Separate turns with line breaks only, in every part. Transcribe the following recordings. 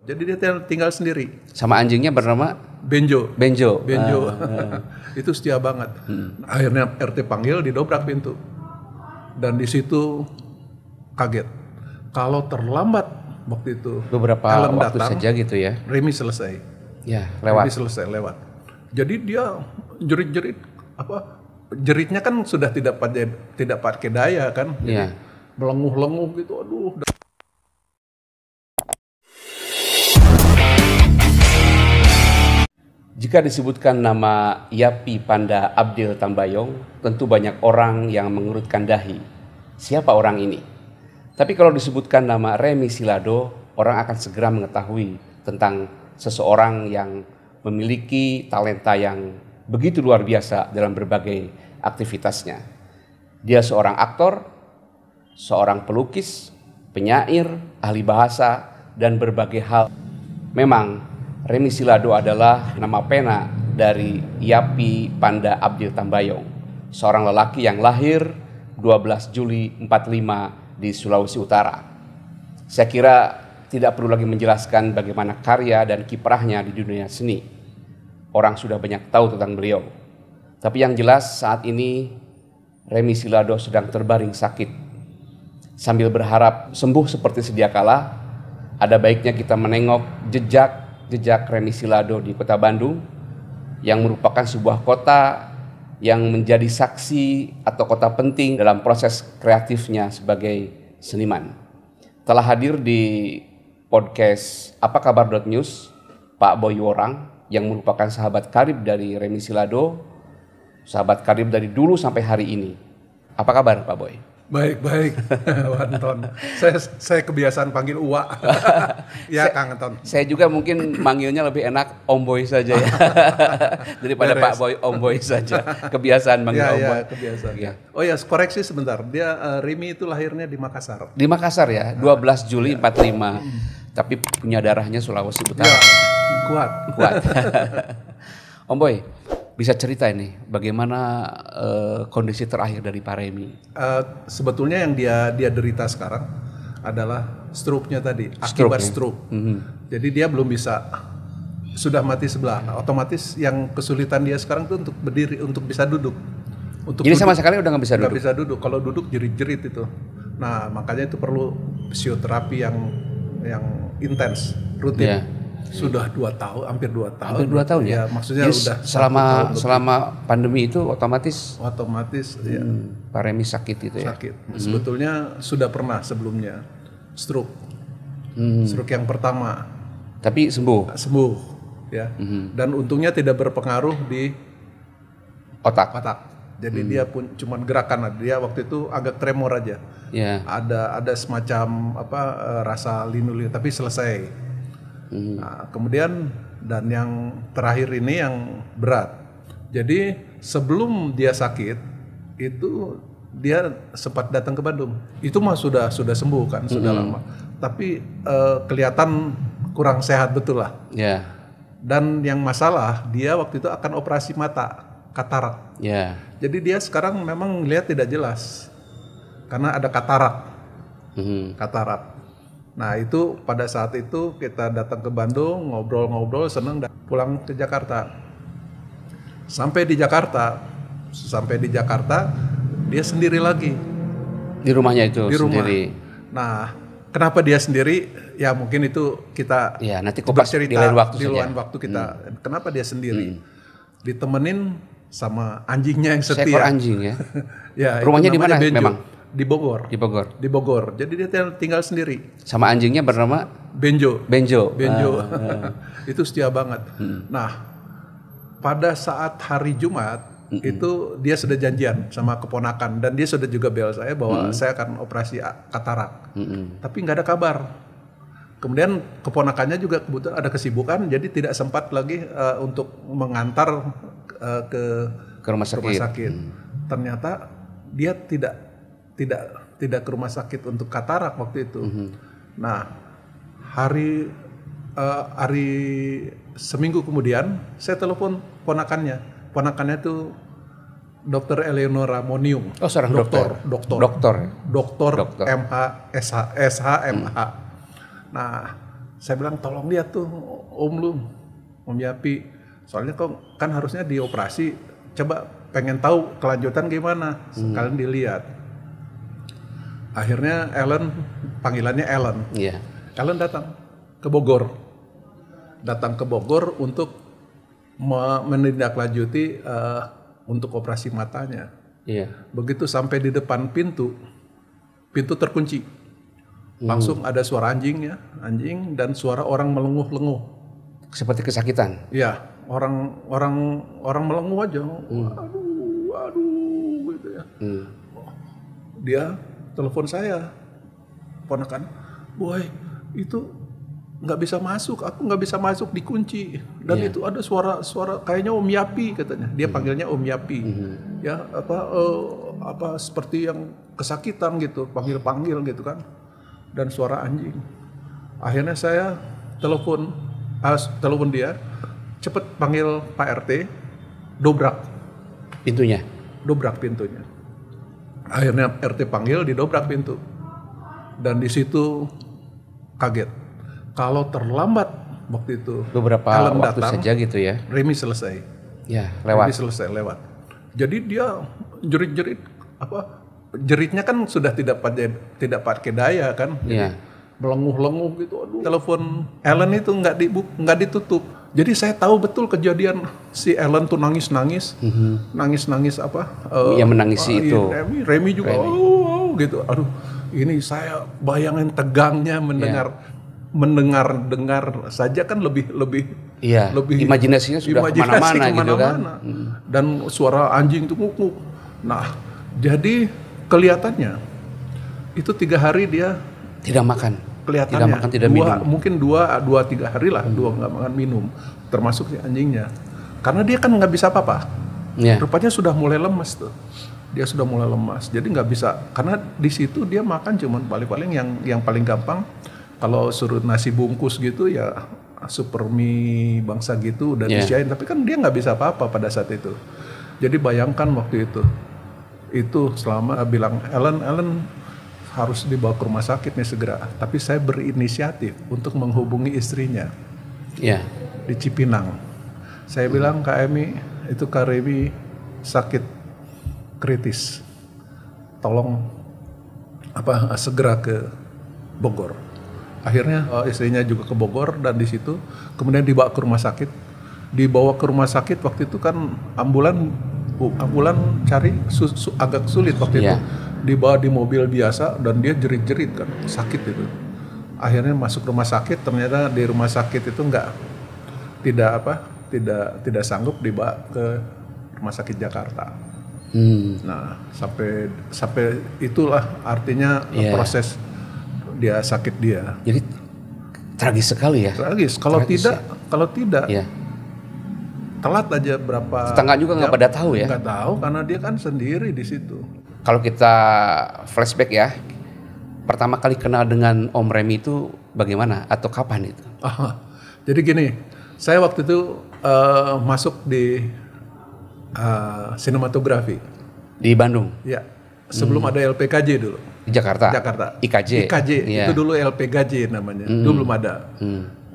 Jadi dia tinggal sendiri.
Sama anjingnya bernama
Benjo.
Benjo.
Itu setia banget. Akhirnya RT panggil, didobrak pintu. Dan di situ kaget. Kalau terlambat waktu itu
beberapa
Ellen
waktu
datang,
saja gitu ya.
Remi selesai.
Ya, lewat.
Remi selesai lewat. Jadi dia jerit-jerit jeritnya kan sudah tidak pakai daya kan. Jadi melenguh-lenguh gitu. Aduh.
Jika disebutkan nama Yapi Panda Abdil Tambayong, tentu banyak orang yang mengerutkan dahi. Siapa orang ini? Tapi kalau disebutkan nama Remi Silado, orang akan segera mengetahui tentang seseorang yang memiliki talenta yang begitu luar biasa dalam berbagai aktivitasnya. Dia seorang aktor, seorang pelukis, penyair, ahli bahasa, dan berbagai hal. Memang Remi Silado adalah nama pena dari Yapi Panda Abdil Tambayong, seorang lelaki yang lahir 12 Juli 45 di Sulawesi Utara. Saya kira tidak perlu lagi menjelaskan bagaimana karya dan kiprahnya di dunia seni. Orang sudah banyak tahu tentang beliau. Tapi yang jelas saat ini Remi Silado sedang terbaring sakit. Sambil berharap sembuh seperti sedia kala, ada baiknya kita menengok jejak Remi Silado di Kota Bandung yang merupakan sebuah kota yang menjadi saksi atau kota penting dalam proses kreatifnya sebagai seniman. Telah hadir di podcast Apa Kabar News Pak Boy Worang yang merupakan sahabat karib dari Remi Silado, sahabat karib dari dulu sampai hari ini. Apa kabar Pak Boy?
Baik, Anton. Saya kebiasaan panggil Uwa. Ya, Kang Anton.
Saya juga mungkin manggilnya lebih enak Om Boy saja ya. Daripada Pak Boy, Om Boy saja. Kebiasaan manggil Om Boy.
Kebiasaan. Ya. Oh ya, koreksi sebentar. Dia Remi itu lahirnya di Makassar.
Di Makassar ya, 12 Juli 45. Tapi punya darahnya Sulawesi Utara.
Ya, kuat.
Om Boy, bisa cerita ini bagaimana kondisi terakhir dari Pak Remi?
Sebetulnya yang dia derita sekarang adalah stroke-nya tadi, akibat stroke. Jadi dia belum bisa, sudah mati sebelah. Otomatis yang kesulitan dia sekarang itu untuk berdiri, untuk bisa duduk.
Jadi sama sekali udah nggak bisa duduk?
Nggak bisa duduk, kalau duduk jerit-jerit itu. Nah makanya itu perlu fisioterapi yang intens, rutin. Yeah. Sudah 2 tahun, hampir 2 tahun.
Hampir 2 tahun ya?
Maksudnya
jadi
udah
selama pandemi itu otomatis
ya.
Pak Remi sakit itu ya?
Sakit. Sebetulnya sudah pernah sebelumnya stroke. Stroke yang pertama.
Tapi sembuh?
Sembuh ya. Dan untungnya tidak berpengaruh di
otak.
Jadi dia pun cuman gerakan, dia waktu itu agak tremor aja.
Yeah.
Ada semacam rasa linu-linu tapi selesai. Nah, kemudian dan yang terakhir ini yang berat. Jadi sebelum dia sakit itu dia sempat datang ke Bandung. Itu mah sudah sembuh kan, sudah lama. Tapi kelihatan kurang sehat betul lah.
Yeah.
Dan yang masalah dia waktu itu akan operasi mata, katarak.
Yeah.
Jadi dia sekarang memang lihat tidak jelas karena ada katarak. Katarak. Nah itu pada saat itu kita datang ke Bandung, ngobrol-ngobrol, seneng pulang ke Jakarta. Sampai di Jakarta dia sendiri lagi.
Di rumahnya itu
di rumah.
Sendiri.
Nah kenapa dia sendiri? Ya mungkin itu kita
nanti kupas di lain waktu
kita. Kenapa dia sendiri? Ditemenin sama anjingnya yang setia.
Seekor anjing ya.
Ya
rumahnya di mana memang?
Di Bogor. Jadi dia tinggal sendiri.
Sama anjingnya bernama
Benjo. Itu setia banget. Nah, pada saat hari Jumat itu dia sudah janjian sama keponakan dan dia sudah juga bel saya bahwa saya akan operasi katarak. Tapi nggak ada kabar. Kemudian keponakannya juga kebetulan ada kesibukan, jadi tidak sempat lagi untuk mengantar ke rumah sakit. Ternyata dia tidak ke rumah sakit untuk katarak waktu itu. Nah, hari seminggu kemudian saya telepon ponakannya. Ponakannya itu Dr. Eleonora Monium.
Oh, seorang dokter.
Dokter MH, SH, MH. Nah, Saya bilang tolong lihat tuh Om Yapi, soalnya kok kan harusnya dioperasi, coba pengen tahu kelanjutan gimana, kalian dilihat. Akhirnya Ellen, panggilannya Ellen, Ellen datang ke Bogor untuk menindaklanjuti untuk operasi matanya. Begitu sampai di depan pintu terkunci, langsung ada suara anjing dan suara orang melenguh-lenguh.
Seperti kesakitan?
Iya, orang melenguh aja, aduh gitu ya. Dia telepon saya, ponakan, boy itu nggak bisa masuk, aku nggak bisa masuk, dikunci, dan itu ada suara kayaknya Om Yapi katanya, dia panggilnya Om Yapi, ya apa seperti yang kesakitan gitu, panggil gitu kan, dan suara anjing. Akhirnya saya telepon dia, cepet panggil Pak RT, dobrak pintunya. Akhirnya RT panggil, didobrak pintu, dan di situ kaget. Kalau terlambat waktu itu,
beberapa
Ellen
waktu
datang,
saja gitu ya,
Remi selesai. Lewat. Jadi dia jerit-jerit, jeritnya kan sudah tidak pakai daya kan, melenguh-lenguh gitu. Aduh, telepon Ellen itu nggak ditutup. Jadi saya tahu betul kejadian si Ellen tuh nangis
menangisi itu.
Remi juga gitu. Aduh, ini saya bayangin tegangnya mendengar saja kan lebih
imajinasinya sudah kemana-mana gitu kan.
Dan suara anjing itu nguk-nguk. Nah, jadi kelihatannya itu 3 hari dia
tidak makan.
Kelihatannya
tidak minum.
Mungkin 2-3 hari lah, nggak makan minum, termasuk si anjingnya, karena dia kan nggak bisa apa-apa. Rupanya sudah mulai lemas tuh, dia sudah mulai lemas, jadi nggak bisa, karena di situ dia makan cuman paling yang paling gampang, kalau suruh nasi bungkus gitu ya super mie bangsa gitu udah disiain, tapi kan dia nggak bisa apa-apa pada saat itu. Jadi bayangkan waktu itu selama bilang Ellen harus dibawa ke rumah sakit nih segera. Tapi saya berinisiatif untuk menghubungi istrinya di Cipinang. Saya bilang Kak Emi, itu Kak Remi sakit kritis. Tolong segera ke Bogor. Akhirnya istrinya juga ke Bogor dan di situ kemudian dibawa ke rumah sakit. Dibawa ke rumah sakit waktu itu kan ambulan cari agak sulit waktu itu. Dibawa di mobil biasa dan dia jerit-jerit kan, sakit itu. Akhirnya masuk rumah sakit, ternyata di rumah sakit itu tidak sanggup dibawa ke rumah sakit Jakarta. Nah, sampai itulah artinya proses dia sakit dia.
Jadi tragis sekali ya.
Tragis. Kalau tidak telat aja berapa.
Tetangga juga nggak pada tahu ya.
Nggak tahu karena dia kan sendiri di situ.
Kalau kita flashback ya, pertama kali kenal dengan Om Remi itu bagaimana atau kapan itu?
Jadi gini, saya waktu itu masuk di sinematografi
di Bandung.
Ya, sebelum ada LPKJ dulu.
Di Jakarta. IKJ.
Itu dulu LPKJ namanya. Dulu belum ada.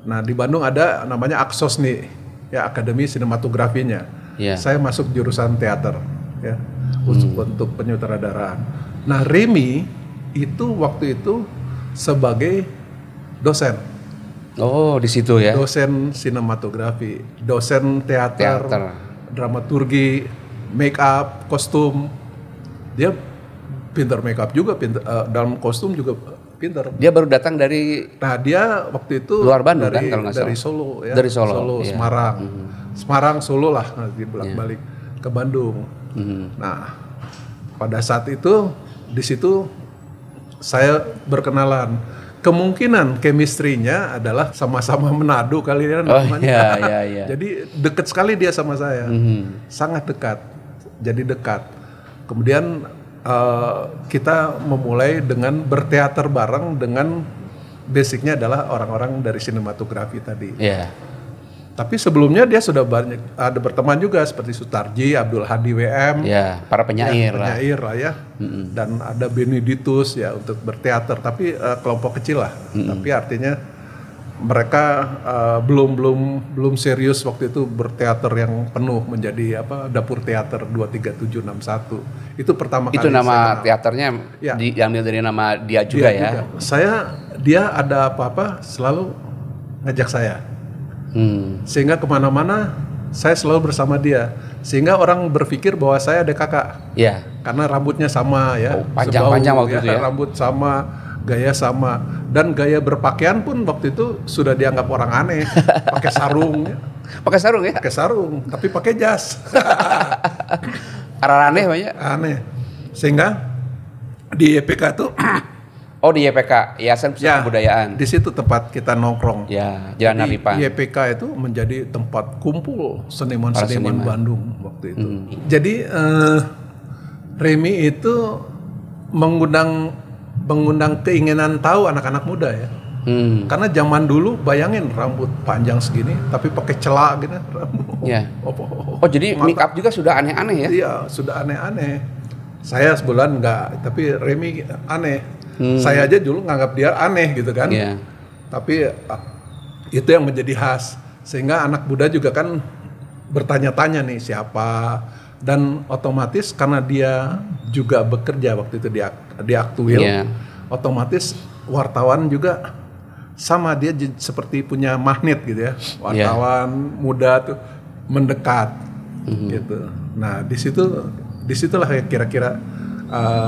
Nah di Bandung ada namanya Aksos nih, ya Akademi Sinematografinya. Saya masuk jurusan teater, ya. Untuk penyutradaraan. Nah Remi itu waktu itu sebagai dosen.
Oh di situ ya.
Dosen sinematografi, dosen teater. Dramaturgi, make up, kostum. Dia pintar make up juga, dalam kostum juga pintar.
Dia baru datang dari.
Nah dia waktu itu
luar Bandung kan kalau nggak salah.
Dari Solo ya.
Dari Solo,
Semarang. Semarang, Solo lah, nanti bolak-balik ke Bandung. Nah, pada saat itu di situ saya berkenalan. Kemungkinan chemistry-nya adalah sama-sama Manado kali ya namanya. Jadi dekat sekali dia sama saya, sangat dekat. Jadi dekat. Kemudian kita memulai dengan berteater bareng dengan basicnya adalah orang-orang dari sinematografi tadi. Tapi sebelumnya dia sudah ada berteman juga seperti Sutarji, Abdul Hadi WM,
para penyair
lah ya, dan ada Beneditus ya untuk berteater, tapi kelompok kecil lah. Tapi artinya mereka belum serius waktu itu berteater yang penuh menjadi dapur teater 23761. Itu pertama kali.
Itu nama teaternya diambil dari nama dia juga ya.
Juga. Dia ada apa-apa selalu ngajak saya. Sehingga kemana-mana saya selalu bersama dia. Sehingga orang berpikir bahwa saya ada kakak.
Iya.
Karena rambutnya sama ya.
Panjang-panjang waktu itu ya.
Rambut sama, gaya sama. Dan gaya berpakaian pun waktu itu sudah dianggap orang aneh. Pakai sarung.
Pakai sarung ya?
Pakai sarung, tapi pakai jas.
Karena aneh banyak?
Aneh. Sehingga di YPK itu
Oh, di YPK, Yayasan Pusat Kebudayaan.
Di situ tempat kita nongkrong.
Ya, Jalan Naripan.
YPK itu menjadi tempat kumpul seniman-seniman Bandung waktu itu. Jadi Remi itu mengundang keinginan tahu anak-anak muda ya. Karena zaman dulu bayangin rambut panjang segini tapi pakai celak gitu.
Ya. Oh, jadi make up juga sudah aneh-aneh ya?
Iya, sudah aneh-aneh. Saya sebulan enggak, tapi Remi aneh. Saya aja dulu nganggap dia aneh gitu kan.
Yeah.
Tapi itu yang menjadi khas. Sehingga anak muda juga kan bertanya-tanya nih siapa. Dan otomatis karena dia juga bekerja waktu itu di Aktuil. Yeah. Otomatis wartawan juga sama, dia seperti punya magnet gitu ya. Wartawan muda tuh mendekat gitu. Nah disitulah kira-kira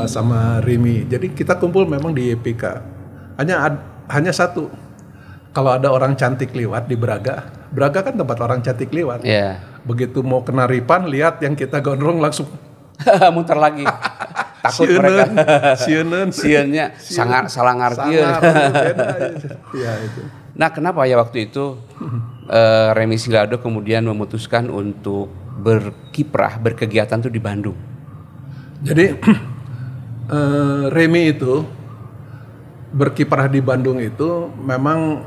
sama Remi. Jadi kita kumpul memang di YPK. Hanya satu. Kalau ada orang cantik lewat di Braga kan tempat orang cantik lewat.
Yeah.
Begitu mau ke Naripan, lihat yang kita gondrong langsung
muter lagi. Takut mereka. Siennya sangat salah ngarti.
Ya, itu.
Nah, kenapa ya waktu itu Remi Silado kemudian memutuskan untuk berkegiatan tuh di Bandung?
Jadi Remi itu berkiprah di Bandung itu memang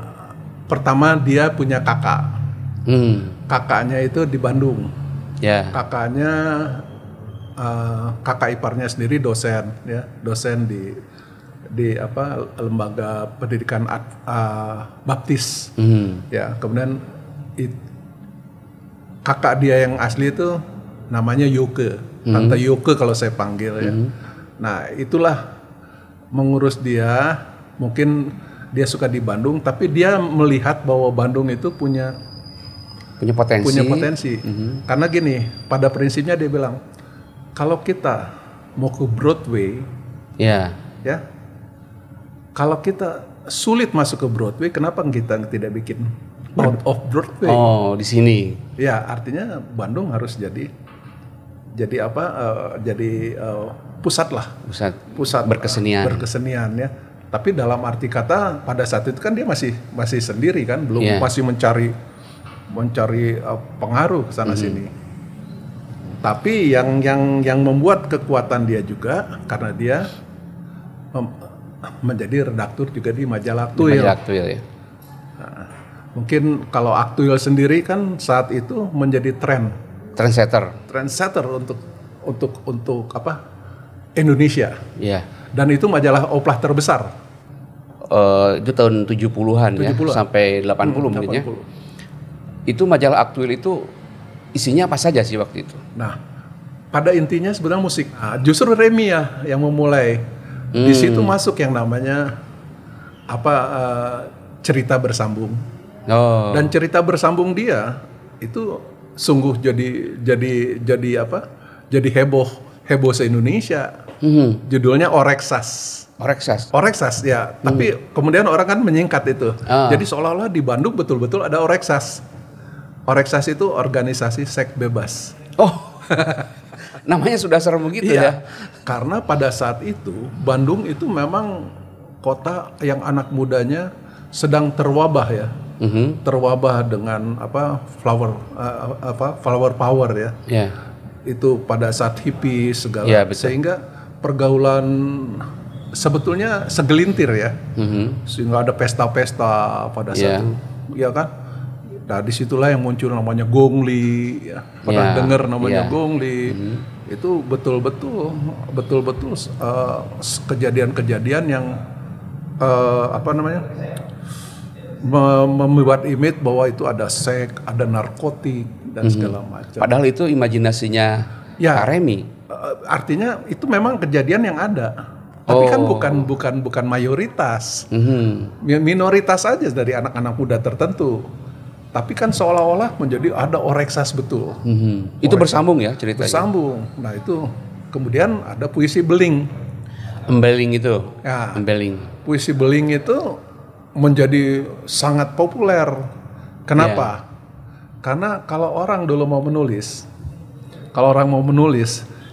pertama dia punya kakak. Kakaknya itu di Bandung.
Yeah.
Kakaknya kakak iparnya sendiri dosen ya, dosen di lembaga pendidikan baptis. Ya, kemudian kakak dia yang asli itu namanya Yoke. Tante Yoke kalau saya panggil ya. Nah, itulah mengurus dia. Mungkin dia suka di Bandung, tapi dia melihat bahwa Bandung itu punya potensi. Karena gini, pada prinsipnya dia bilang, kalau kita mau ke Broadway, ya, kalau kita sulit masuk ke Broadway, kenapa kita tidak bikin out of Broadway?
Oh, di sini.
Ya, artinya Bandung harus jadi pusat lah. Pusat berkesenian ya. Tapi dalam arti kata pada saat itu kan dia masih sendiri kan, belum masih mencari pengaruh ke sana sini. Tapi yang membuat kekuatan dia juga karena dia menjadi redaktur juga di majalah Aktuil.
Ya.
Nah, mungkin kalau Aktuil sendiri kan saat itu menjadi trendsetter untuk Indonesia.
Yeah.
Dan itu majalah oplah terbesar.
Itu tahun 70-an ya, sampai 80 mungkin ya. Itu majalah Aktuil itu isinya apa saja sih waktu itu?
Nah, pada intinya sebenarnya musik. Nah, justru Remi ya yang memulai. Di situ masuk yang namanya cerita bersambung. Oh. Dan cerita bersambung dia itu sungguh jadi heboh se-Indonesia. Judulnya Oreksas ya. Tapi kemudian orang kan menyingkat itu. Jadi seolah-olah di Bandung betul-betul ada Oreksas. Oreksas itu organisasi seks bebas.
Oh, namanya sudah serem begitu ya.
Karena pada saat itu Bandung itu memang kota yang anak mudanya sedang terwabah ya. Terwabah dengan flower power ya. Yeah. Itu pada saat hippie segala, sehingga pergaulan sebetulnya segelintir ya. Sehingga ada pesta-pesta pada saat itu, ya kan. Nah disitulah yang muncul namanya gongli, ya. Pernah dengar namanya gongli. Itu betul-betul kejadian-kejadian yang membuat image bahwa itu ada seks, ada narkotik dan segala macam.
Padahal itu imajinasinya Pak Remy.
Artinya itu memang kejadian yang ada. Tapi kan bukan mayoritas. Minoritas aja dari anak-anak muda tertentu. Tapi kan seolah-olah menjadi ada oreksas betul.
Itu bersambung ya ceritanya?
Bersambung. Nah itu kemudian ada puisi beling.
Embeling itu?
Ya,
embeling.
Puisi beling itu menjadi sangat populer. Kenapa? Karena kalau orang dulu mau menulis,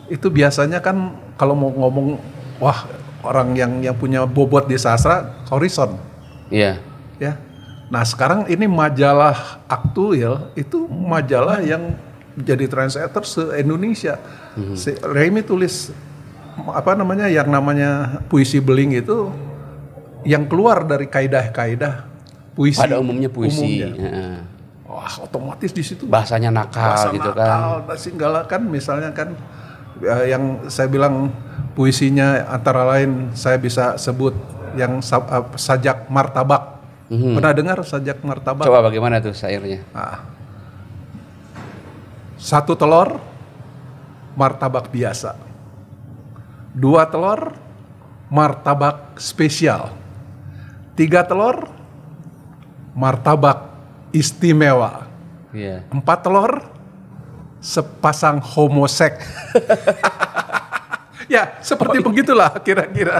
itu biasanya kan kalau mau ngomong, wah orang yang punya bobot di sastra, horizon.
Iya.
Ya. Nah sekarang ini majalah Aktuil itu majalah yang jadi trendsetter se-Indonesia. Remy tulis yang namanya puisi beling itu yang keluar dari kaidah-kaidah puisi.
Pada umumnya puisi.
Wah otomatis di situ
bahasanya nakal gitu kan.
Singgala kan misalnya kan yang saya bilang puisinya antara lain saya bisa sebut yang sajak martabak. Pernah dengar sajak martabak?
Coba bagaimana tuh syairnya?
Satu telur martabak biasa. 2 telur martabak spesial. 3 telur martabak istimewa. 4 telur sepasang homoseks. Ya, seperti begitulah kira-kira.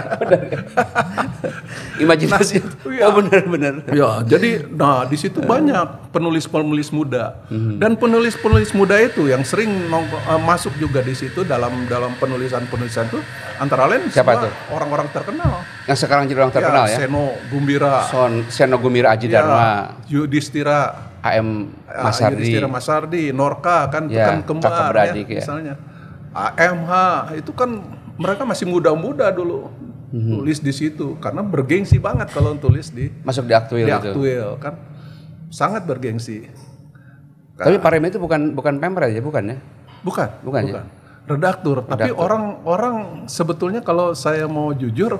Imajinasi. Benar-benar.
Ya, jadi di situ banyak penulis-penulis muda. Dan penulis-penulis muda itu yang sering masuk juga di situ dalam penulisan-penulisan itu antara lain
siapa tuh?
Orang-orang terkenal.
Yang sekarang jadi orang terkenal ya.
Seno
Gumbira Aji Dharma.
Yudhistira
Masardi,
Norka kan itu kan kembar ya, misalnya. AMH itu kan mereka masih muda-muda dulu tulis di situ karena bergengsi banget kalau tulis
masuk di Aktuil
kan sangat bergengsi.
Tapi Pak Remy itu bukan pemret ya, bukan ya?
Bukan. Redaktur. Tapi orang sebetulnya kalau saya mau jujur,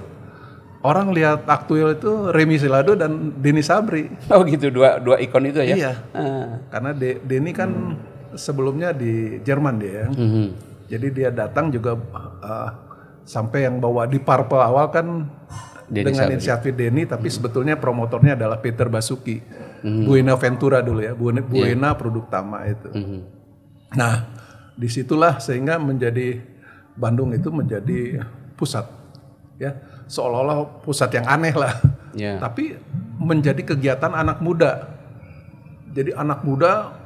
orang lihat Aktuil itu Remy Silado dan Denny Sabri.
Oh gitu, dua ikon itu ya?
Iya. Karena Denny kan sebelumnya di Jerman dia. Jadi dia datang juga sampai yang bawa di Purple awal kan Denny dengan inisiatif Denny, tapi sebetulnya promotornya adalah Peter Basuki, Buenaventura dulu ya, Buena Produk Tama itu. Nah, disitulah sehingga Bandung itu menjadi pusat, ya seolah-olah pusat yang aneh lah, tapi menjadi kegiatan anak muda. Jadi anak muda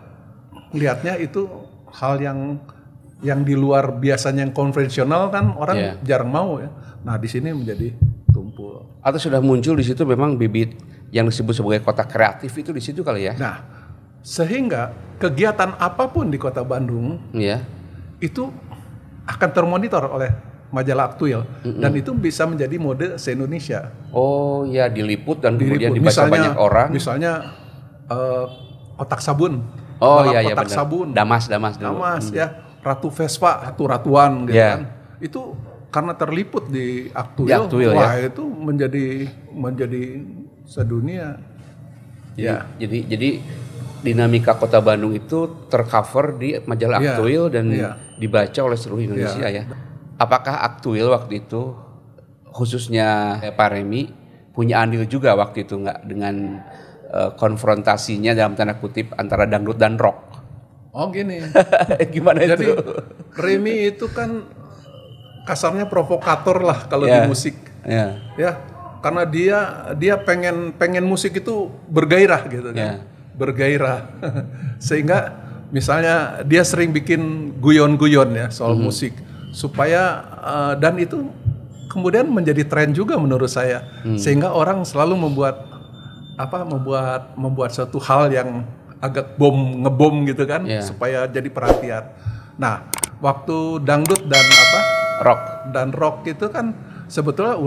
lihatnya itu hal yang di luar biasanya yang konvensional kan orang jarang mau ya. Nah di sini menjadi tumpul.
Atau sudah muncul di situ memang bibit yang disebut sebagai kota kreatif itu di situ kali ya.
Nah sehingga kegiatan apapun di kota Bandung itu akan termonitor oleh majalah Aktuil dan itu bisa menjadi mode se-Indonesia.
Oh ya, diliput dan kemudian dibaca banyak orang.
Misalnya kotak sabun.
Kotak
sabun.
Damas
ya. Ratu Vespa, Ratuan gitu kan. Itu karena terliput di Aktuil, itu menjadi sedunia.
Jadi dinamika kota Bandung itu tercover di majalah Aktuil dan dibaca oleh seluruh Indonesia ya. Apakah Aktuil waktu itu khususnya Pak Remy punya andil juga waktu itu nggak dengan konfrontasinya dalam tanda kutip antara dangdut dan rock?
Oh gini,
gimana itu?
Jadi Remy itu kan kasarnya provokator lah kalau di musik, ya karena dia pengen musik itu bergairah gitu kan, bergairah, sehingga misalnya dia sering bikin guyon-guyon ya soal musik supaya dan itu kemudian menjadi tren juga menurut saya, sehingga orang selalu membuat suatu hal yang agak ngebom gitu kan, supaya jadi perhatian. Nah, waktu dangdut dan rock itu kan sebetulnya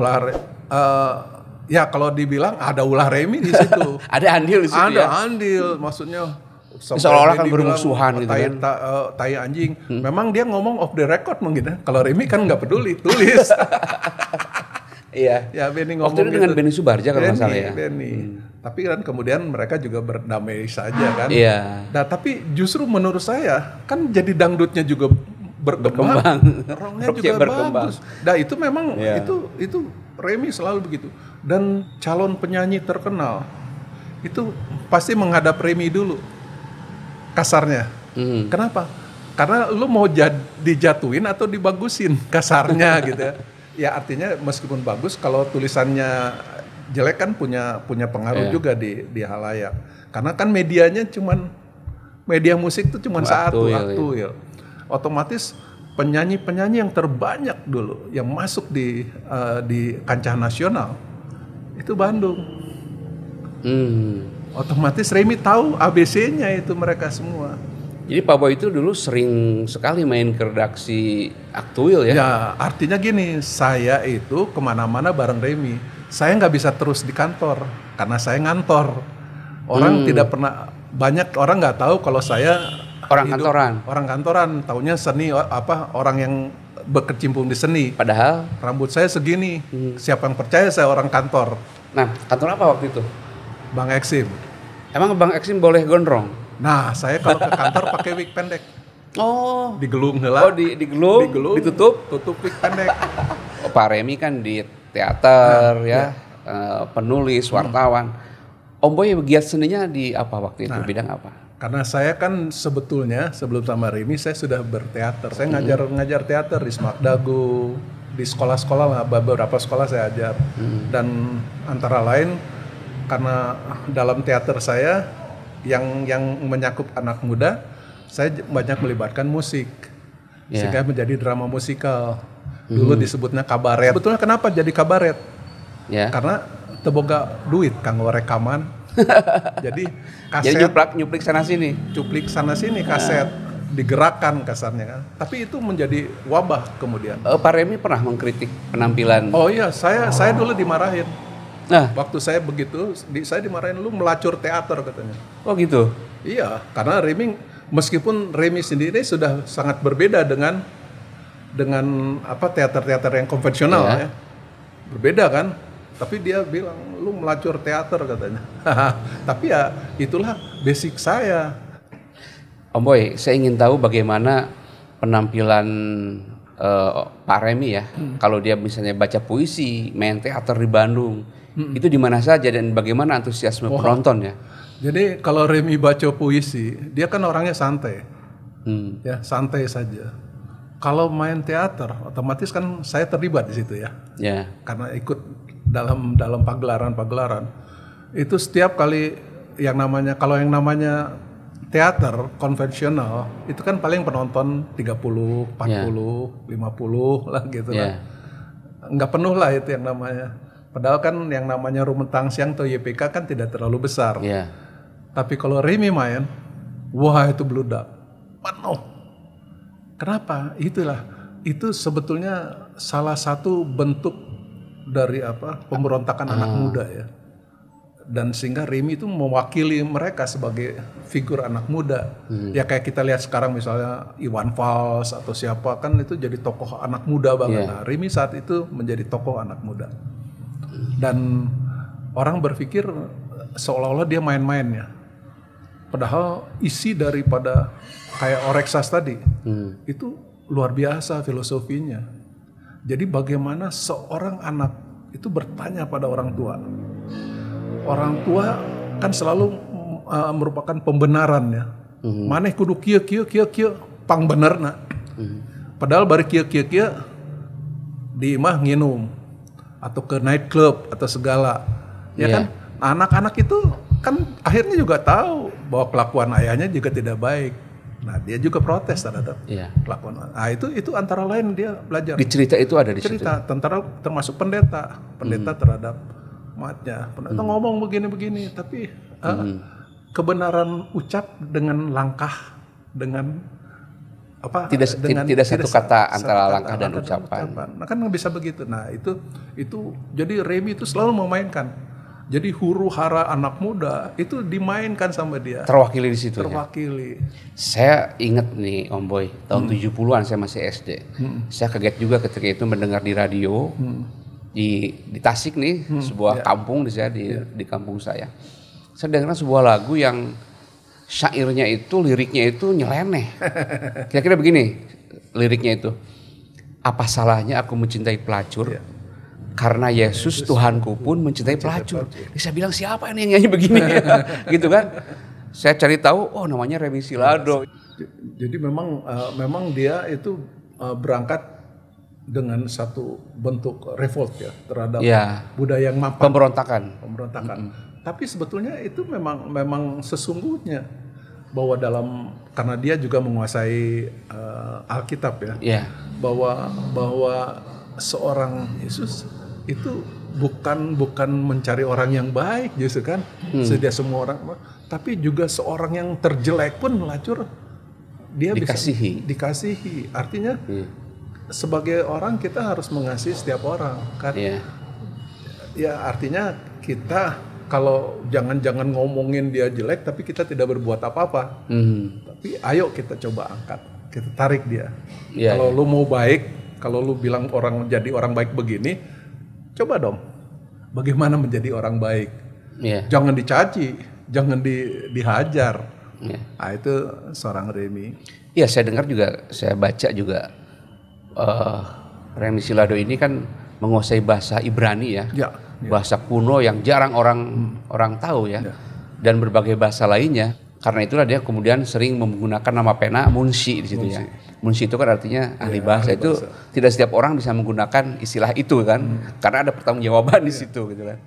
kalau dibilang ada ulah Remy di situ.
Ada andil di situ.
Ada andil, maksudnya
seolah-olah kan bermusuhan gitu kan.
Tai anjing. Memang dia ngomong off the record mungkin ya. Kalau Remy kan nggak peduli, tulis.
Iya.
Ya Benny ngomong
waktu itu dengan Benny Subarja kalau nggak salah ya.
Benny. Tapi kan kemudian mereka juga berdamai saja kan.
Iya.
Nah tapi justru menurut saya kan jadi dangdutnya juga berkembang. Rocknya juga
berkembang.
bagus. Nah itu memang itu Remi selalu begitu. Dan calon penyanyi terkenal itu pasti menghadap Remi dulu. Kasarnya. Kenapa? Karena lu mau dijatuhin atau dibagusin kasarnya gitu ya. Ya artinya meskipun bagus kalau tulisannya jelek kan punya pengaruh juga di halayak. Karena kan medianya media musik itu cuman satu, Aktuil. Otomatis penyanyi-penyanyi yang terbanyak dulu yang masuk di kancah nasional itu Bandung. Otomatis Remi tahu ABC-nya itu mereka semua.
Jadi Pak Boy itu dulu sering sekali main ke redaksi Aktuil ya?
Ya artinya gini, saya itu kemana-mana bareng Remi. Saya nggak bisa terus di kantor karena saya ngantor. Orang tidak pernah, banyak orang nggak tahu kalau saya
orang kantoran.
Orang kantoran, taunya seni orang yang berkecimpung di seni.
Padahal
rambut saya segini. Siapa yang percaya saya orang kantor?
Nah, kantor apa waktu itu?
Bang Eksim.
Emang Bang Eksim boleh gondrong?
Nah, saya kalau ke kantor pakai wig pendek.
Oh,
digelung heula.
Oh, digelung, tutup
wig pendek.
Oh, Pak Remi kan di teater penulis, wartawan. Om Boy giat seninya di apa waktu itu? Bidang apa?
Karena saya kan sebetulnya sebelum sama Remi saya sudah berteater. Saya ngajar teater di Semak Dago, di sekolah-sekolah lah, beberapa sekolah saya ajar. Dan antara lain karena dalam teater saya yang menyakup anak muda, saya banyak melibatkan musik. Sehingga menjadi drama musikal. Dulu disebutnya kabaret. Sebetulnya kenapa jadi kabaret? Karena teboga duit kanggo rekaman. Jadi kaset.
Jadi nyuplik sana sini.
Cuplik sana sini kaset. Digerakkan kasarnya kan. Tapi itu menjadi wabah kemudian.
Pak Remi pernah mengkritik penampilan.
Oh iya, saya dulu dimarahin.
Nah,
waktu saya begitu, saya dimarahin, lu melacur teater katanya.
Oh gitu?
Iya, karena Remi, meskipun Remi sendiri sudah sangat berbeda dengan teater-teater yang konvensional ya. Berbeda kan? Tapi dia bilang, lu melacur teater katanya. Tapi ya itulah basic saya.
Om Boy, saya ingin tahu bagaimana penampilan Pak Remi ya. Kalau dia misalnya baca puisi, main teater di Bandung, itu di mana saja dan bagaimana antusiasme penontonnya?
Jadi kalau Remi baca puisi, dia kan orangnya santai, ya santai saja. Kalau main teater, otomatis kan saya terlibat di situ ya, karena ikut dalam pagelaran. Itu setiap kali kalau yang namanya teater konvensional, itu kan paling penonton 30, 40, 50 lah gitu lah. Nggak penuh lah itu yang namanya. Padahal kan yang namanya Rumetang Siang atau YPK kan tidak terlalu besar. Tapi kalau Remi main, wah itu bludak. Penuh. Kenapa? Itu sebetulnya salah satu bentuk dari pemberontakan anak muda ya. Dan sehingga Remi itu mewakili mereka sebagai figur anak muda. Ya kayak kita lihat sekarang misalnya Iwan Fals atau siapa kan itu jadi tokoh anak muda banget. Nah, Remi saat itu menjadi tokoh anak muda. Dan orang berpikir seolah-olah dia main-main ya. Padahal isi daripada kayak Oreksas tadi itu luar biasa filosofinya. Jadi bagaimana seorang anak itu bertanya pada orang tua. Orang tua kan selalu merupakan pembenaran ya. Maneh kudu kieu pang benerna. Padahal bari kieu di imah nginum atau ke night club atau segala. Ya kan? Anak-anak itu kan akhirnya juga tahu bahwa kelakuan ayahnya juga tidak baik. Nah, dia juga protes terhadap kelakuan. Nah, itu antara lain dia belajar.
Di cerita itu ada di
cerita tentara termasuk pendeta terhadap umatnya. Pendeta ngomong begini-begini, tapi kebenaran ucap dengan langkah, dengan
tidak satu kata antara langkah dan ucapan.
Nah, kan bisa begitu. Nah, itu jadi Remi itu selalu memainkan. Jadi huru hara anak muda itu dimainkan sama dia.
Terwakili di situ.
Terwakili.
Saya ingat nih Om Boy, tahun 70-an saya masih SD. Saya kaget juga ketika itu mendengar di radio di Tasik nih, sebuah kampung di kampung saya. saya dengar sebuah lagu yang syairnya itu, liriknya itu nyeleneh. Kira-kira begini liriknya itu. Apa salahnya aku mencintai pelacur? Karena Yesus Tuhanku pun mencintai pelacur. Saya bilang siapa ini yang nyanyi begini? Gitu kan. Saya cari tahu, oh namanya Remi Silado.
Jadi memang dia itu berangkat dengan satu bentuk revolt ya terhadap budaya yang mapan. Pemberontakan. Tapi sebetulnya itu memang sesungguhnya bahwa karena dia juga menguasai Alkitab ya. Bahwa seorang Yesus itu bukan mencari orang yang baik justru kan. Sedia semua orang, tapi juga seorang yang terjelek pun pelacur dia
dikasihi.
Bisa dikasihi. Artinya sebagai orang kita harus mengasihi setiap orang kan. Ya artinya kita kalau jangan ngomongin dia jelek tapi kita tidak berbuat apa-apa. Tapi ayo kita coba angkat, kita tarik dia. Kalau lu mau baik, kalau lu bilang jadi orang baik begini, coba dong bagaimana menjadi orang baik. Jangan dicaci, jangan dihajar. Nah, itu seorang Remi.
Iya, saya dengar juga, saya baca juga Remi Silado ini kan menguasai bahasa Ibrani ya. Bahasa kuno yang jarang orang tahu ya. Dan berbagai bahasa lainnya. Karena itulah dia kemudian sering menggunakan nama pena Munshi di situ ya. Munshi itu kan artinya ahli bahasa. Itu tidak setiap orang bisa menggunakan istilah itu kan. Karena ada pertanggungjawaban di situ gitu kan.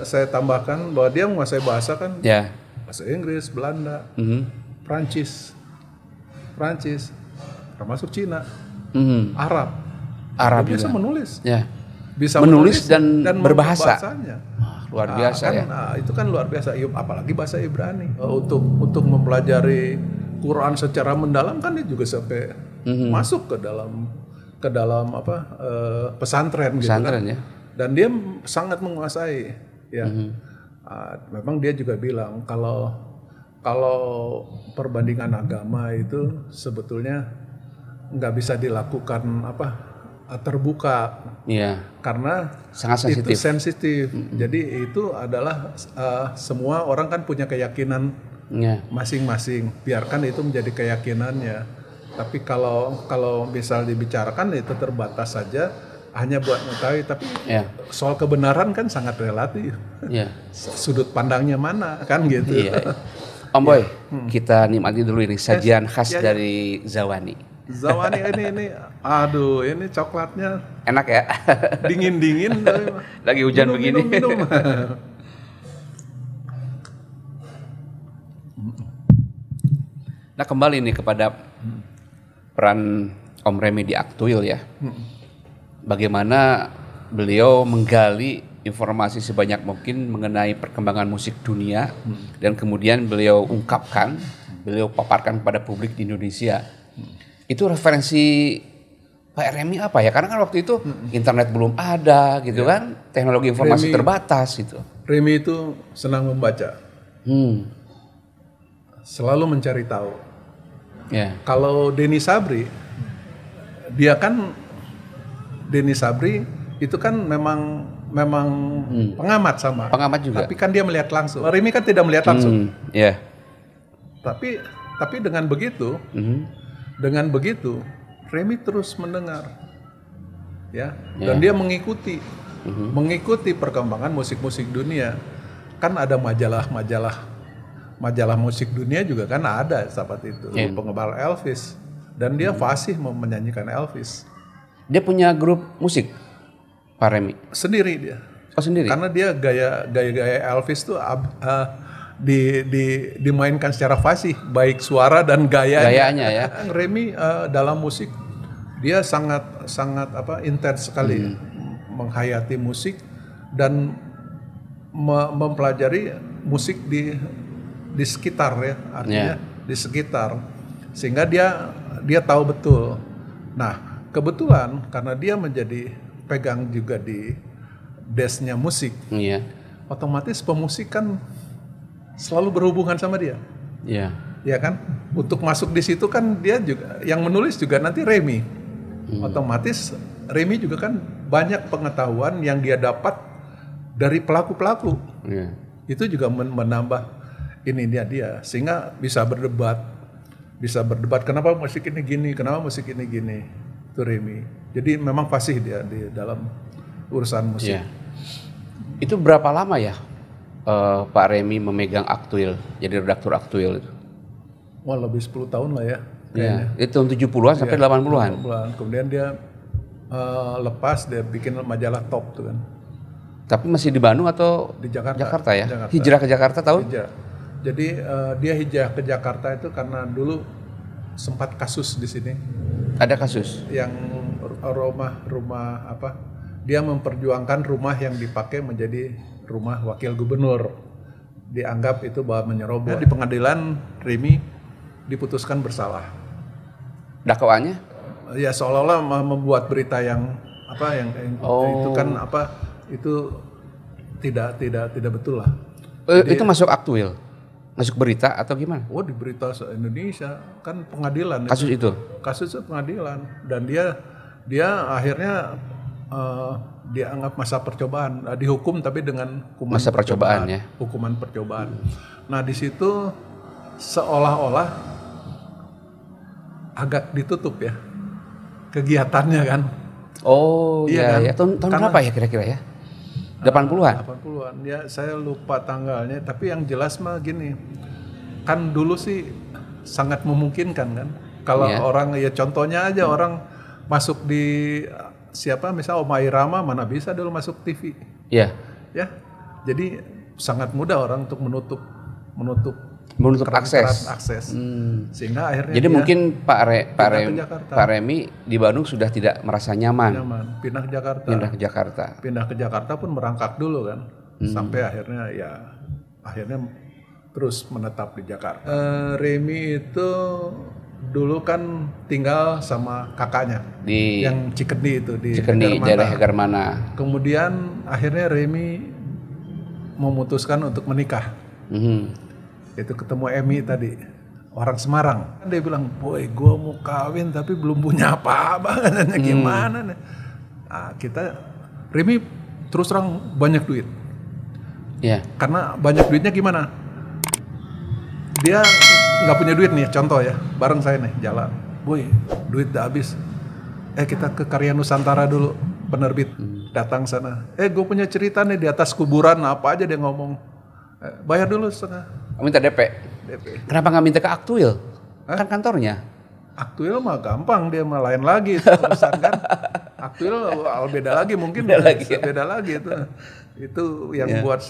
Saya tambahkan bahwa dia menguasai bahasa kan. Bahasa Inggris, Belanda, Prancis, termasuk Cina, Arab dia bisa menulis. Bisa menulis dan berbahasa.
Luar biasa
kan, itu kan luar biasa. Apalagi bahasa Ibrani. Untuk mempelajari Quran secara mendalam kan dia juga sampai masuk ke dalam pesantren gitu kan.
Ya.
Dan dia sangat menguasai. Ya. Memang dia juga bilang kalau perbandingan agama itu sebetulnya nggak bisa dilakukan terbuka, karena
sangat sensitif.
Itu sensitif. Jadi itu adalah semua orang kan punya keyakinan masing-masing. Biarkan itu menjadi keyakinannya. Tapi kalau misal dibicarakan itu terbatas saja. Hanya buat mengetahui, tapi soal kebenaran kan sangat relatif. Sudut pandangnya mana kan gitu.
Om Boy, kita nikmati dulu ini sajian khas dari Zawani.
Zawani ini, aduh ini coklatnya
enak ya.
Dingin.
Lagi hujan begini.
Minum.
Nah kembali nih kepada peran Om Remi di Aktuil ya. Bagaimana beliau menggali informasi sebanyak mungkin mengenai perkembangan musik dunia dan kemudian beliau ungkapkan, beliau paparkan kepada publik di Indonesia. Itu referensi Pak Remi apa ya? Karena kan waktu itu internet belum ada gitu kan, teknologi informasi terbatas gitu.
Remi itu senang membaca, selalu mencari tahu. Kalau Denny Sabri, Denny Sabri itu kan memang pengamat
juga.
Tapi kan dia melihat langsung. Remi kan tidak melihat langsung. Tapi dengan begitu, Remi terus mendengar, dan dia mengikuti perkembangan musik-musik dunia. Kan ada majalah musik dunia juga kan ada sahabat itu, penggemar Elvis, dan dia fasih menyanyikan Elvis.
Dia punya grup musik, Pak Remi?
Sendiri dia.
Oh sendiri?
Karena dia gaya Elvis tuh dimainkan secara fasih, baik suara dan gayanya ya. Remi dalam musik dia sangat intens sekali menghayati musik dan mempelajari musik di sekitar ya, artinya di sekitar, sehingga dia tahu betul. Nah kebetulan karena dia menjadi pegang juga di desk-nya musik, otomatis pemusik kan selalu berhubungan sama dia. Ya kan? Untuk masuk di situ kan dia juga yang menulis juga nanti Remi. Otomatis Remi juga kan banyak pengetahuan yang dia dapat dari pelaku-pelaku. Itu juga menambah ini dia sehingga bisa berdebat kenapa musik ini gini, kenapa musik ini gini. Itu Remy. Jadi memang fasih dia di dalam urusan musik.
Iya. Itu berapa lama ya Pak Remy memegang Aktuil, jadi redaktur Aktuil itu?
Wah, lebih 10 tahun lah ya.
Iya, itu tahun 70-an sampai 80-an.
Kemudian dia lepas, dia bikin majalah Top tuh kan.
Tapi masih di Bandung atau
di Jakarta?
Jakarta ya?
Jakarta.
Hijrah ke Jakarta tahun?
Hijrah. Jadi dia hijrah ke Jakarta itu karena dulu sempat kasus di sini.
Ada kasus?
Yang rumah apa? Dia memperjuangkan rumah yang dipakai menjadi rumah wakil gubernur. Dianggap itu bahwa menyerobot. Di pengadilan Remy diputuskan bersalah.
Dakwaannya?
Ya seolah-olah membuat berita yang apa yang itu kan apa itu tidak betul lah.
Itu masuk Aktuil? Masuk berita atau gimana?
Oh, di berita se-Indonesia kan pengadilan.
Kasus itu?
Kasus pengadilan, dan dia akhirnya dianggap masa percobaan, dihukum tapi dengan hukuman
masa percobaan ya.
Hukuman percobaan. Nah, di situ seolah-olah agak ditutup ya kegiatannya kan.
Oh iya, kan? Ya. Tahun berapa ya kira-kira ya? 80-an?
80-an. Ya, saya lupa tanggalnya, tapi yang jelas mah gini. Kan dulu sih sangat memungkinkan kan. Kalau orang, ya contohnya aja orang masuk di siapa misal Oma Irama, mana bisa dulu masuk TV.
Iya.
Ya. Jadi sangat mudah orang untuk menutup akses. Sehingga akhirnya
jadi mungkin Pak Remy di Bandung sudah tidak merasa nyaman.
Pindah ke Jakarta. Pindah ke Jakarta pun merangkak dulu kan. Sampai akhirnya terus menetap di Jakarta. Remy itu dulu kan tinggal sama kakaknya di yang Cikeni itu di
daerah Hegarmana.
Kemudian akhirnya Remy memutuskan untuk menikah. Itu ketemu Emi tadi, orang Semarang. Dia bilang, boy, gue mau kawin tapi belum punya apa-apa, gimana nih? Nah, Remy terus terang banyak duit.
Iya.
Karena banyak duitnya gimana? Dia nggak punya duit nih, contoh ya, bareng saya nih jalan, boy, duit udah habis. Kita ke Karya Nusantara dulu, penerbit. Datang sana, gue punya cerita nih di atas kuburan, apa aja dia ngomong. Bayar dulu setengah.
Minta DP. Kenapa nggak minta ke Aktuil? Kan kantornya.
Aktuil mah gampang, dia mah lain lagi itu urusan kan. Aktuil beda lagi mungkin. Beda lagi itu. Itu yang buat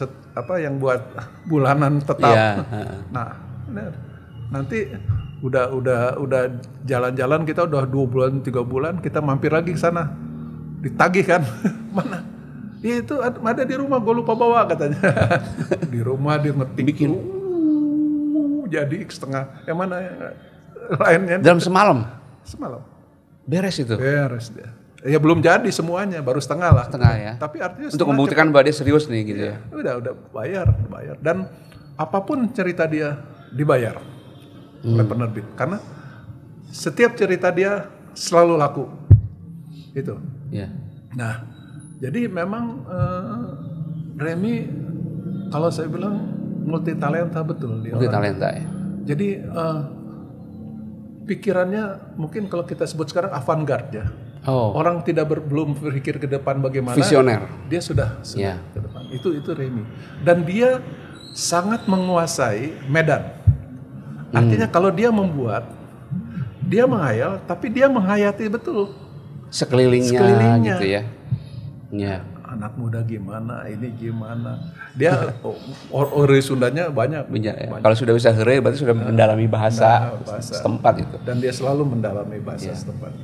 yang buat bulanan tetap. Nah, nanti udah jalan-jalan kita udah 2 bulan 3 bulan kita mampir lagi ke sana. Ditagih kan. Mana? Ya itu ada di rumah, gue lupa bawa katanya. Di rumah dia ngetik bikin jadi setengah. Yang mana lainnya?
Dalam semalam.
Beres itu. Beres dia. Ya belum jadi semuanya, baru setengah lah.
Setengah ya.
Tapi artinya
untuk membuktikan bahwa dia serius nih gitu ya.
Udah bayar. Dan apapun cerita dia dibayar oleh penerbit. Karena setiap cerita dia selalu laku. Itu.
Iya.
Nah, jadi memang Remy kalau saya bilang multi talenta betul dia.
Multi talenta ya.
Jadi pikirannya mungkin kalau kita sebut sekarang avant-garde ya. Orang belum berpikir ke depan bagaimana.
Visioner.
Dia sudah ke depan. Itu Remy. Dan dia sangat menguasai medan. Artinya kalau dia membuat, dia menghayal, tapi dia menghayati betul
sekelilingnya gitu ya. Ya.
Anak muda gimana, ini gimana. Dia ori Sundanya banyak.
Kalau sudah bisa heureuy berarti sudah mendalami bahasa setempat itu.
Dan dia selalu mendalami bahasa setempat.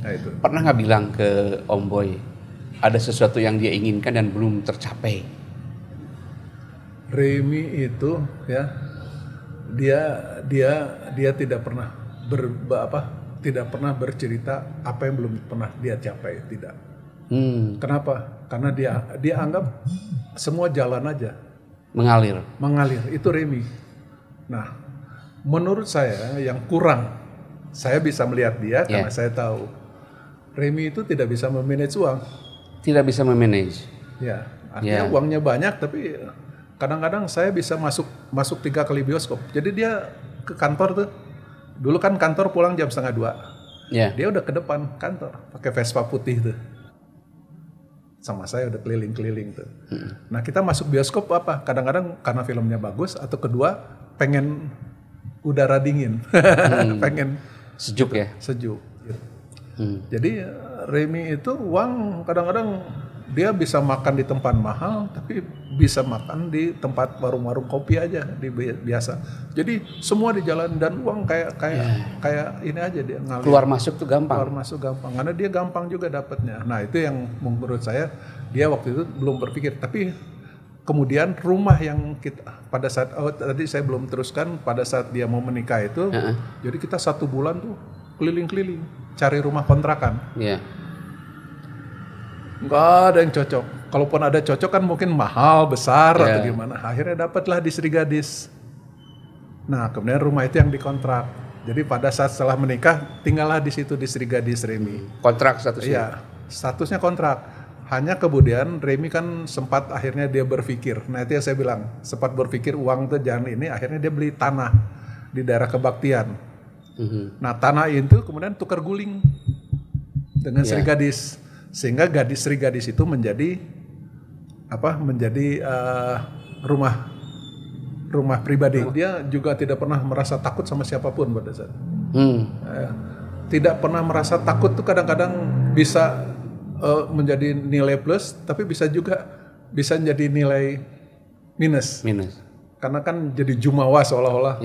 Nah, itu.
Pernah nggak bilang ke Om Boy ada sesuatu yang dia inginkan dan belum tercapai?
Remy itu ya dia tidak pernah tidak pernah bercerita apa yang belum pernah dia capai, tidak. Kenapa? Karena dia anggap semua jalan aja mengalir, itu Remy. Nah, menurut saya yang kurang, saya bisa melihat dia karena saya tahu Remy itu tidak bisa memanage uang.
Tidak bisa memanage.
Ya, artinya uangnya banyak tapi Kadang-kadang saya bisa masuk 3 kali bioskop. Jadi dia ke kantor tuh. Dulu kan kantor pulang jam 1:30.
Yeah.
Dia udah ke depan kantor pakai Vespa putih tuh. Sama saya udah keliling-keliling tuh. Nah, kita masuk bioskop apa? Kadang-kadang karena filmnya bagus atau kedua pengen udara dingin. Pengen
sejuk ya.
Sejuk. Gitu. Jadi Remy itu uang kadang-kadang dia bisa makan di tempat mahal, tapi bisa makan di tempat warung-warung kopi aja di biasa. Jadi semua di jalan dan uang kayak ini aja dia ngalir.
Keluar masuk tuh gampang.
Keluar masuk gampang, karena dia gampang juga dapatnya. Nah itu yang menurut saya dia waktu itu belum berpikir. Tapi kemudian rumah yang kita pada saat tadi saya belum teruskan pada saat dia mau menikah itu, jadi kita 1 bulan tuh keliling-keliling cari rumah kontrakan.
Yeah.
Nggak ada yang cocok. Kalaupun ada cocok kan mungkin mahal, besar atau gimana. Akhirnya dapatlah di Sri Gadis. Nah kemudian rumah itu yang dikontrak. Jadi pada saat setelah menikah tinggallah di situ di Sri Gadis Remy.
Kontrak statusnya?
Iya, statusnya kontrak. Hanya kemudian Remy kan sempat akhirnya dia berpikir. Nah itu yang saya bilang, sempat berpikir uang tuh jangan ini. Akhirnya dia beli tanah di daerah Kebaktian. Nah tanah itu kemudian tukar guling dengan Sri Gadis. Sehingga Sri Gadis itu menjadi rumah pribadi. Dia juga tidak pernah merasa takut sama siapapun pada saat. Tidak pernah merasa takut tuh kadang-kadang bisa menjadi nilai plus, tapi bisa juga bisa menjadi nilai minus. Karena kan jadi jumawa seolah-olah.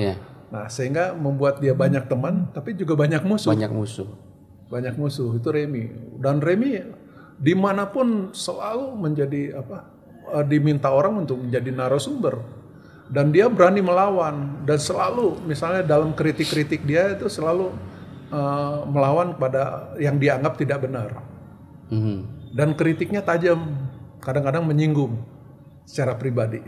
Nah sehingga membuat dia banyak teman, tapi juga banyak musuh. Banyak musuh itu Remy. Dan Remy dimanapun selalu menjadi diminta orang untuk menjadi narasumber. Dan dia berani melawan. Dan selalu misalnya dalam kritik-kritik dia itu selalu melawan pada yang dianggap tidak benar. Dan kritiknya tajam. Kadang-kadang menyinggung secara pribadi.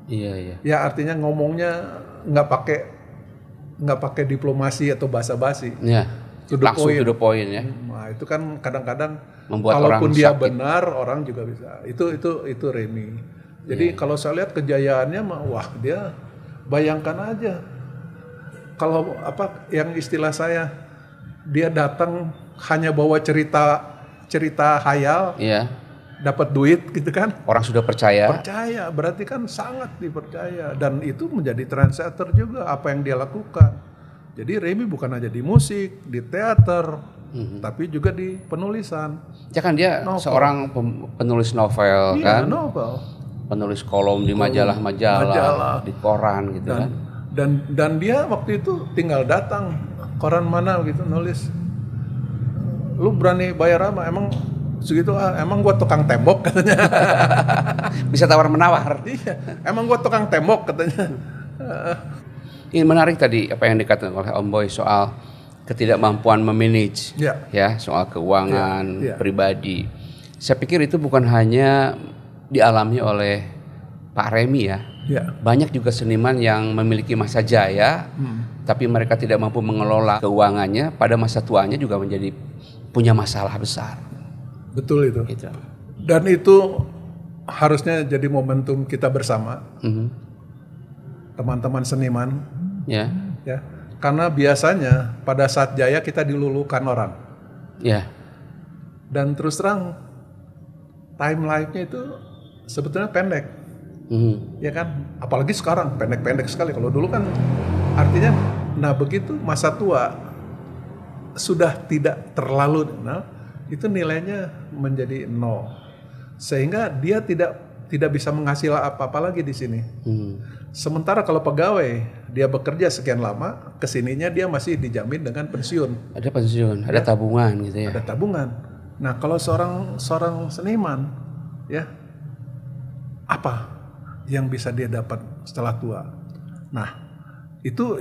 Iya.
Ya artinya ngomongnya nggak pakai diplomasi atau basa-basi.
Iya. Langsung to the point ya.
Nah, itu kan kadang-kadang
membuat
kalaupun
orang
dia
sakit.
benar orang juga bisa. Itu Remy. Jadi kalau saya lihat kejayaannya wah dia bayangkan aja. Kalau yang istilah saya dia datang hanya bawa cerita hayal.
Iya.
Dapat duit gitu kan.
Orang sudah percaya.
Percaya, berarti kan sangat dipercaya dan itu menjadi trendsetter juga apa yang dia lakukan. Jadi Remy bukan aja di musik, di teater, tapi juga di penulisan.
Ya kan dia seorang penulis novel kan?
Novel.
Penulis kolom di majalah, di koran gitu kan.
Dan dia waktu itu tinggal datang koran mana gitu nulis. Lu berani bayar apa? Emang segitu emang gua tukang tembok katanya.
Bisa tawar menawar.
Iya, emang gua tukang tembok katanya.
Ini menarik tadi apa yang dikatakan oleh Om Boy soal ketidakmampuan memanage, ya soal keuangan pribadi. Saya pikir itu bukan hanya dialami oleh Pak Remy ya. Banyak juga seniman yang memiliki masa jaya, tapi mereka tidak mampu mengelola keuangannya. Pada masa tuanya juga punya masalah besar.
Betul itu.
Gitu.
Dan itu harusnya jadi momentum kita bersama, teman-teman seniman. Ya, karena biasanya pada saat jaya kita dilulukan orang. Dan terus terang timeline-nya itu sebetulnya pendek. Ya kan? Apalagi sekarang pendek-pendek sekali. Kalau dulu kan artinya begitu masa tua sudah tidak terlalu itu nilainya menjadi 0. Sehingga dia tidak bisa menghasilkan apa-apa lagi di sini. Sementara kalau pegawai dia bekerja sekian lama, kesininya dia masih dijamin dengan pensiun.
Ada pensiun, ada tabungan gitu ya.
Ada tabungan. Nah kalau seorang seniman, ya apa yang bisa dia dapat setelah tua? Nah itu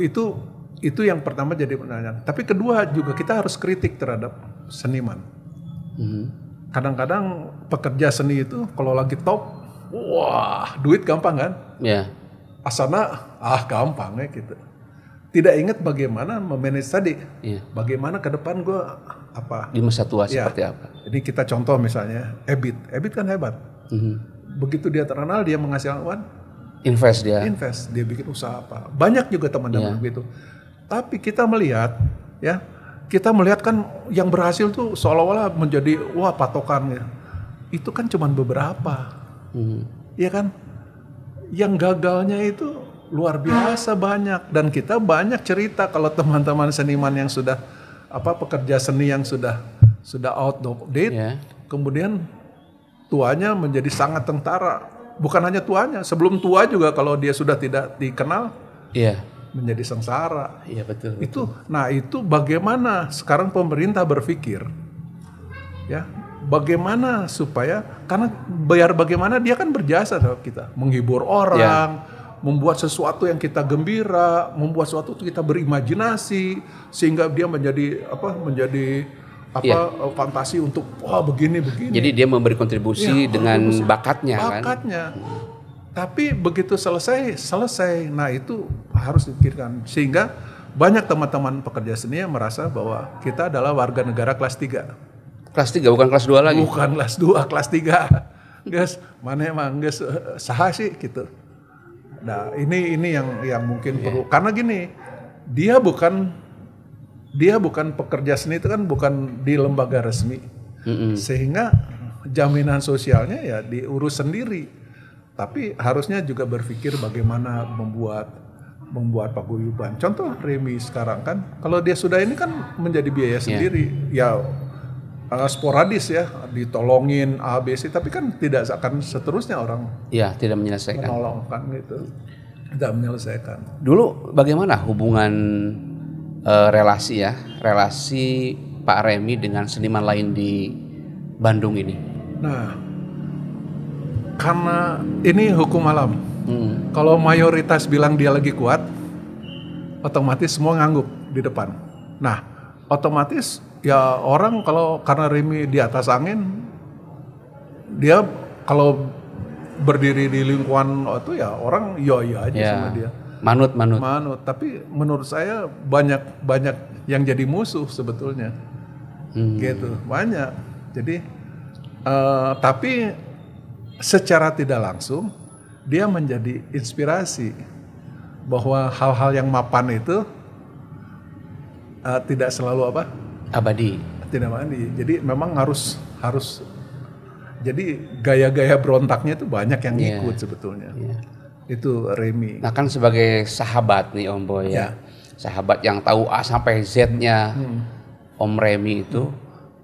yang pertama jadi pertanyaan. Tapi kedua juga kita harus kritik terhadap seniman. Kadang-kadang pekerja seni itu kalau lagi top, wah duit gampang kan? Asana gampang ya gitu. Tidak ingat bagaimana memanage tadi. Bagaimana ke depan gue
di masa tua seperti apa.
Jadi kita contoh misalnya Ebit kan hebat. Begitu dia terkenal dia menghasilkan uang,
Invest dia.
Invest, dia bikin usaha apa. Banyak juga teman-teman begitu. Tapi kita melihat, ya, kita melihat kan yang berhasil tuh seolah-olah menjadi wah patokannya. Itu kan cuma beberapa, ya kan? Yang gagalnya itu luar biasa banyak. Dan kita banyak cerita kalau teman-teman seniman yang sudah pekerja seni yang sudah out of date, kemudian tuanya menjadi sangat tentara. Bukan hanya tuanya, sebelum tua juga kalau dia sudah tidak dikenal, menjadi sengsara.
Iya betul.
Itu bagaimana sekarang pemerintah berpikir, ya, bagaimana supaya bagaimana dia kan berjasa sama kita, menghibur orang, membuat sesuatu yang kita gembira, membuat sesuatu kita berimajinasi sehingga dia menjadi fantasi untuk begini.
Jadi dia memberi kontribusi dengan bakatnya kan.
Tapi begitu selesai. Nah itu harus dipikirkan sehingga banyak teman-teman pekerja seni yang merasa bahwa kita adalah warga negara kelas 3.
Kelas 3 bukan kelas 2 lagi.
Bukan kelas 2, kelas 3. Guys, mana emang guys saha sih gitu. Nah, ini yang mungkin perlu karena gini, dia bukan pekerja seni, itu kan bukan di lembaga resmi, sehingga jaminan sosialnya ya diurus sendiri. Tapi harusnya juga berpikir bagaimana membuat paguyuban. Contoh Remi sekarang kan, kalau dia sudah ini kan menjadi biaya sendiri, ya sporadis ya, ditolongin ABC, tapi kan tidak akan seterusnya orang
tidak menyelesaikan,
menolong kan gitu, tidak menyelesaikan.
Dulu bagaimana hubungan relasi Pak Remi dengan seniman lain di Bandung ini?
Nah, karena ini hukum alam. Kalau mayoritas bilang dia lagi kuat, otomatis semua ngangguk di depan. Nah, otomatis ya orang karena Remi di atas angin, dia kalau berdiri di lingkungan itu ya orang iya aja sama dia. Manut. Tapi menurut saya banyak yang jadi musuh sebetulnya, gitu banyak. Jadi tapi secara tidak langsung dia menjadi inspirasi bahwa hal-hal yang mapan itu tidak selalu
abadi.
Tidak abadi. Jadi memang harus. Jadi gaya-gaya berontaknya itu banyak yang ikut sebetulnya. Itu Remi.
Nah kan sebagai sahabat nih Om Boy ya, sahabat yang tahu A sampai Z-nya Om Remi itu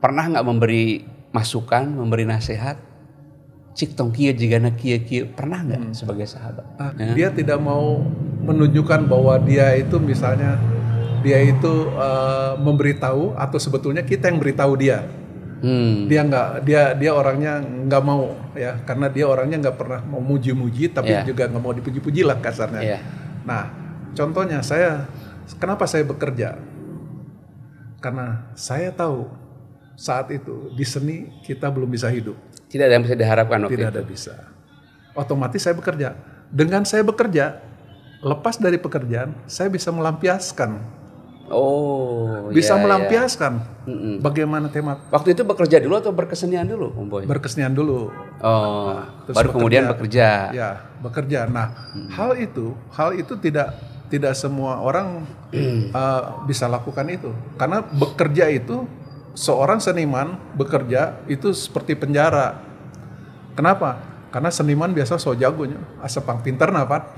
pernah nggak memberi masukan, memberi nasihat? Cik tong kieu jigana kieu pernah nggak sebagai sahabat?
Dia tidak mau menunjukkan bahwa dia itu misalnya memberitahu atau sebetulnya kita yang beritahu dia. Dia orangnya nggak mau ya, karena dia orangnya nggak pernah mau muji-muji, tapi juga nggak mau dipuji-puji lah kasarnya. Nah, contohnya kenapa saya bekerja? Karena saya tahu saat itu di seni kita belum bisa hidup.
Tidak ada yang bisa diharapkan waktu itu.
Tidak ada bisa. Otomatis saya bekerja. Dengan saya bekerja, lepas dari pekerjaan, saya bisa melampiaskan. Bisa melampiaskan bagaimana tema.
Waktu itu bekerja dulu atau berkesenian dulu, Om Boy?
Berkesenian dulu.
Baru kemudian bekerja.
Ya, bekerja. Nah, hal itu tidak semua orang bisa lakukan itu. Karena bekerja itu, seorang seniman bekerja itu seperti penjara. Kenapa? Karena seniman biasa so jagonya, asapang pinter napan.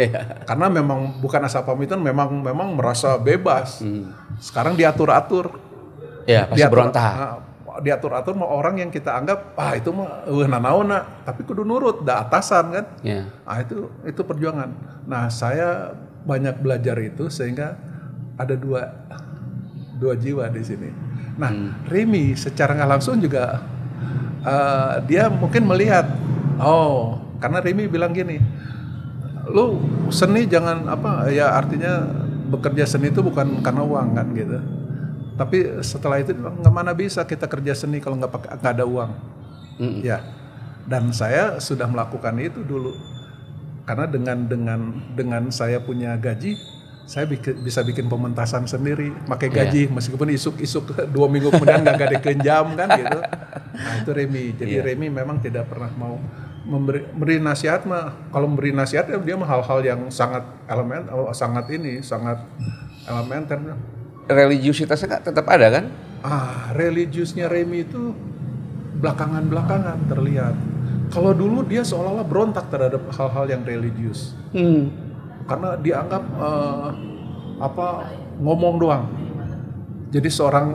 Karena memang bukan asapang pinter, memang merasa bebas. Sekarang diatur-atur.
Ya, pasti berontak.
Diatur-atur mau orang yang kita anggap itu mah nanaona, tapi kudu nurut, da atasan kan. Itu perjuangan. Nah, saya banyak belajar itu sehingga ada dua jiwa di sini. Nah, Remi secara nggak langsung juga dia mungkin melihat, karena Remi bilang gini, lu seni jangan artinya bekerja seni itu bukan karena uang kan gitu. Tapi setelah itu nggak mana bisa kita kerja seni kalau nggak ada uang. Ya, dan saya sudah melakukan itu dulu. Karena dengan saya punya gaji, saya bisa bikin pementasan sendiri, pakai gaji, meskipun isuk-isuk 2 minggu kemudian nggak ada kenjam kan gitu. Nah itu Remi. Jadi Remi memang tidak pernah mau memberi nasihat mah, kalau memberi nasihat dia mah hal-hal yang sangat sangat elementer.
Religiusitasnya tetap ada kan?
Religiusnya Remy itu belakangan terlihat. Kalau dulu dia seolah-olah berontak terhadap hal-hal yang religius. Karena dianggap ngomong doang. Jadi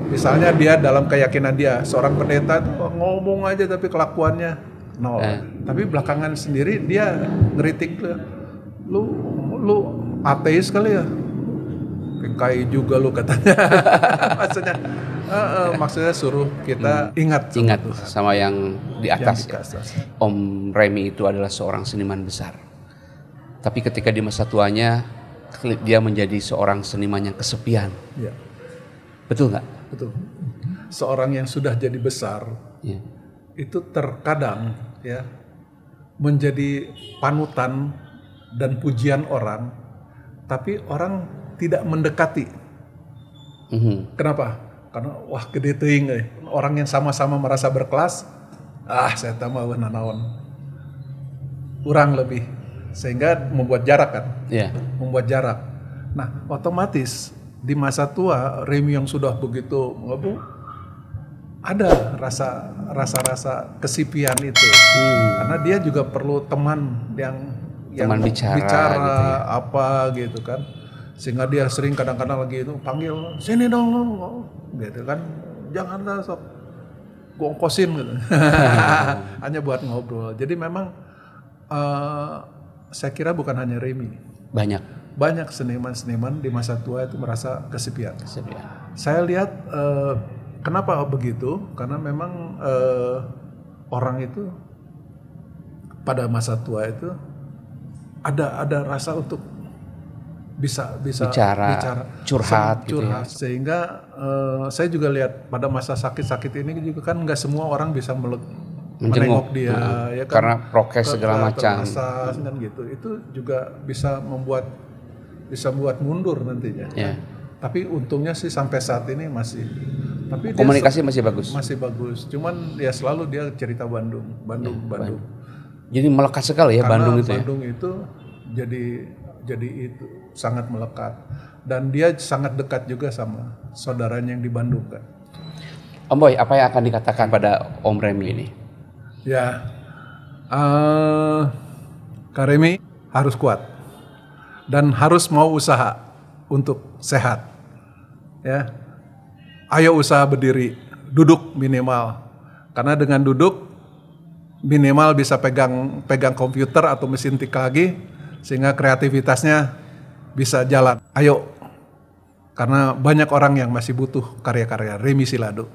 misalnya dia dalam keyakinan dia, seorang pendeta itu ngomong aja tapi kelakuannya nol. Tapi belakangan sendiri dia ngeritik, lu ateis kali ya, PKI juga lu katanya. maksudnya suruh kita ingat
sama yang di atas. Om Remy itu adalah seorang seniman besar. Tapi ketika di masa tuanya dia menjadi seorang seniman yang kesepian.
Ya.
Betul nggak?
Betul. Seorang yang sudah jadi besar, itu terkadang ya menjadi panutan dan pujian orang, tapi orang tidak mendekati. Kenapa? Karena wah gede teuing euy. Orang yang sama-sama merasa berkelas, saya tahu mah nanaon. Kurang lebih, sehingga membuat jarak kan? Membuat jarak. Nah, otomatis di masa tua Remy yang sudah begitu ada rasa kesepian itu. Karena dia juga perlu teman yang bicara gitu ya. Apa gitu kan. Sehingga dia sering kadang-kadang lagi itu panggil, sini dong gitu kan, janganlah sok gongkosin gitu. Hanya buat ngobrol. Jadi memang saya kira bukan hanya Remy, banyak seniman-seniman di masa tua itu merasa kesepian. Saya lihat kenapa begitu, karena memang orang itu pada masa tua itu ada rasa untuk bisa
bicara, curhat gitu ya.
Sehingga saya juga lihat pada masa sakit-sakit ini juga kan nggak semua orang bisa menengok dia, ya kan?
Karena prokes segala macam.
Kan gitu. Itu juga bisa membuat mundur nantinya. Tapi untungnya sih sampai saat ini masih. Tapi
komunikasi masih bagus.
Masih bagus. Cuman ya selalu dia cerita Bandung.
Jadi melekat sekali ya. Karena Bandung itu.
Bandung itu jadi itu sangat melekat, dan dia sangat dekat juga sama saudaranya yang di Bandung kan.
Om Boy, apa yang akan dikatakan pada Om Remy ini?
Ya, Kak Remy harus kuat dan harus mau usaha untuk sehat. Ya, ayo usaha berdiri, duduk minimal, karena dengan duduk minimal bisa pegang komputer atau mesin tik lagi, sehingga kreativitasnya bisa jalan. Ayo, karena banyak orang yang masih butuh karya-karya Remy Silado.